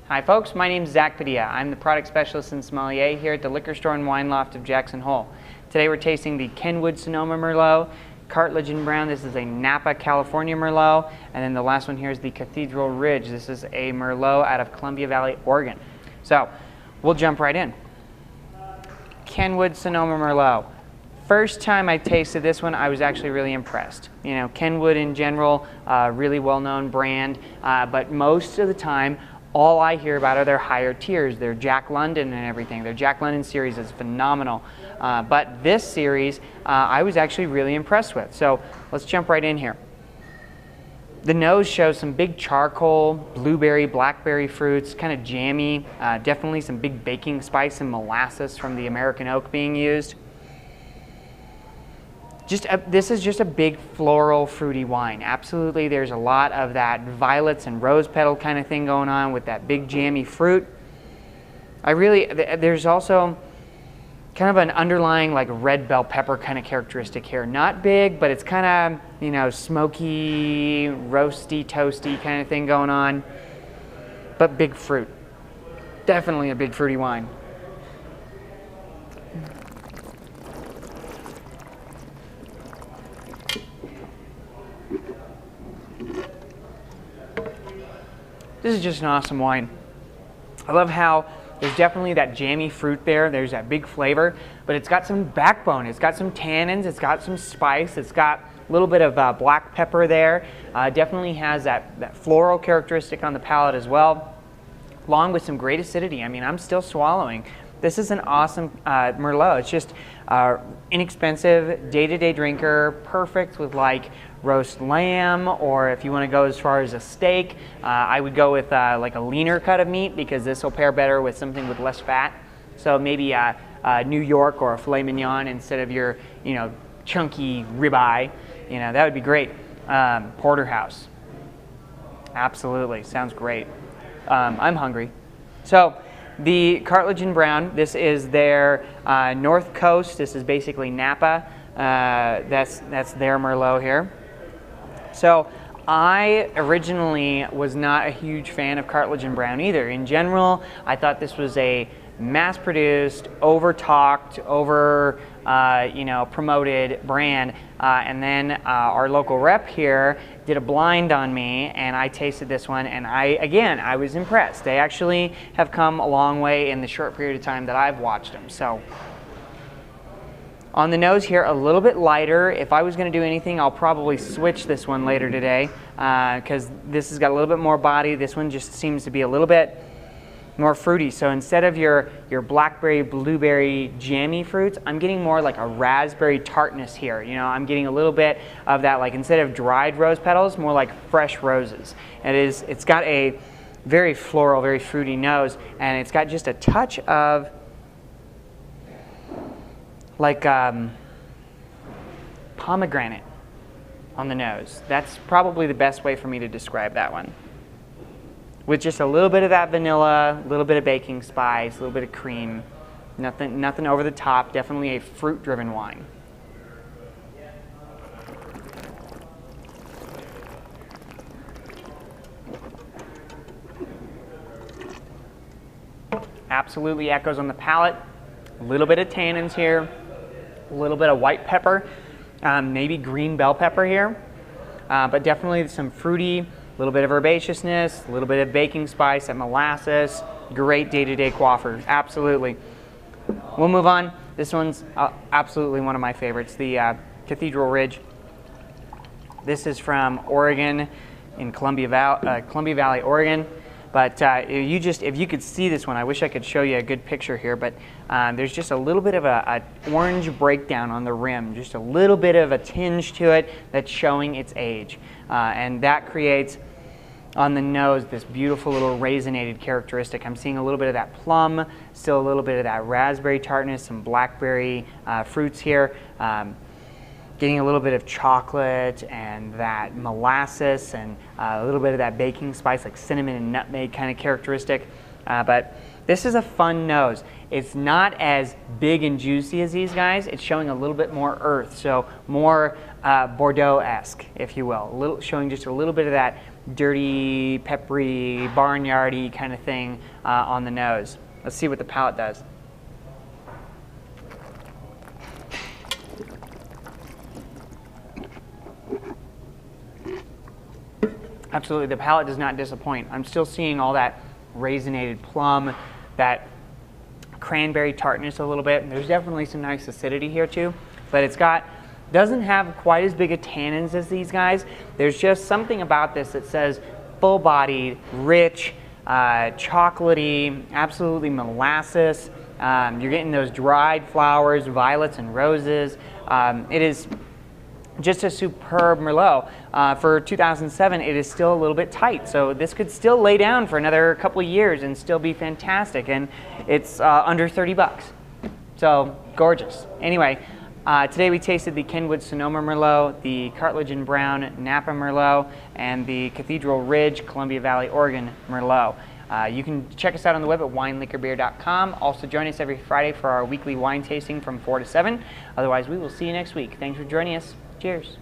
Hi folks, my name is Zach Padilla. I'm the product specialist and sommelier here at the Liquor Store Wine Loft of Jackson Hole. Today we're tasting the Kenwood Sonoma Merlot, Cartlidge Browne. This is a Napa, California Merlot. And then the last one here is the Cathedral Ridge. This is a Merlot out of Columbia Valley, Oregon. So we'll jump right in. Kenwood Sonoma Merlot. First time I tasted this one, I was actually really impressed. You know, Kenwood in general, really well-known brand, but most of the time, all I hear about are their higher tiers, their Jack London and everything. Their Jack London series is phenomenal. But this series, I was actually really impressed with. So let's jump right in here. The nose shows some big charcoal, blueberry, blackberry fruits, kind of jammy, definitely some big baking spice and molasses from the American oak being used. This is just a big floral fruity wine. Absolutely, there's a lot of that violets and rose petal kind of thing going on with that big jammy fruit. There's also kind of an underlying like red bell pepper kind of characteristic here. Not big, but it's kind of, you know, smoky, roasty, toasty kind of thing going on. But big fruit. Definitely a big fruity wine. This is just an awesome wine. I love how there's definitely that jammy fruit there. There's that big flavor, but it's got some backbone. It's got some tannins. It's got some spice. It's got a little bit of black pepper there. Definitely has that floral characteristic on the palate as well, along with some great acidity. I mean, I'm still swallowing. This is an awesome Merlot. It's just inexpensive, day-to-day drinker, perfect with like roast lamb, or if you want to go as far as a steak, I would go with like a leaner cut of meat because this will pair better with something with less fat. So maybe New York or a filet mignon instead of your, you know, chunky ribeye. You know, that would be great. Porterhouse. Absolutely, sounds great. I'm hungry. So the Cartlidge Browne, this is their North Coast. This is basically Napa. That's their Merlot here. So I originally was not a huge fan of Cartlidge Browne either. In general, I thought this was a mass-produced, over-talked, promoted brand. And then our local rep here did a blind on me, and I tasted this one, and I was impressed. They actually have come a long way in the short period of time that I've watched them. So on the nose here, a little bit lighter. If I was going to do anything, I'll probably switch this one later today because this has got a little bit more body. This one just seems to be a little bit more fruity. So instead of your blackberry, blueberry, jammy fruits, I'm getting more like a raspberry tartness here. You know, I'm getting a little bit of that, like instead of dried rose petals, more like fresh roses. It's got a very floral, very fruity nose, and it's got just a touch of like pomegranate on the nose. That's probably the best way for me to describe that one. With just a little bit of that vanilla, a little bit of baking spice, a little bit of cream. Nothing over the top, definitely a fruit-driven wine. Absolutely echoes on the palate. A little bit of tannins here. A little bit of white pepper, maybe green bell pepper here, but definitely some fruity, a little bit of herbaceousness, a little bit of baking spice, that molasses. Great day-to-day coiffeur, absolutely. We'll move on. This one's absolutely one of my favorites, the Cathedral Ridge. This is from Oregon, in Columbia Valley, Oregon. But if you could see this one, I wish I could show you a good picture here, but there's just a little bit of an orange breakdown on the rim, just a little bit of a tinge to it that's showing its age. And that creates, on the nose, this beautiful little raisinated characteristic. I'm seeing a little bit of that plum, still a little bit of that raspberry tartness, some blackberry fruits here. Getting a little bit of chocolate and that molasses and a little bit of that baking spice, like cinnamon and nutmeg kind of characteristic. But this is a fun nose. It's not as big and juicy as these guys. It's showing a little bit more earth, so more Bordeaux-esque, if you will. Showing just a little bit of that dirty, peppery, barnyardy kind of thing on the nose. Let's see what the palate does. Absolutely, the palate does not disappoint. I'm still seeing all that raisinated plum, that cranberry tartness a little bit. There's definitely some nice acidity here too, but doesn't have quite as big a tannins as these guys. There's just something about this that says full-bodied, rich, chocolatey, absolutely molasses. You're getting those dried flowers, violets and roses. It is just a superb Merlot. For 2007, it is still a little bit tight, so this could still lay down for another couple of years and still be fantastic, and it's under 30 bucks. So, gorgeous. Anyway, today we tasted the Kenwood Sonoma Merlot, the Cartlidge Browne Napa Merlot, and the Cathedral Ridge Columbia Valley, Oregon Merlot. You can check us out on the web at wineliquorbeer.com. Also join us every Friday for our weekly wine tasting from 4 to 7. Otherwise, we will see you next week. Thanks for joining us. Cheers.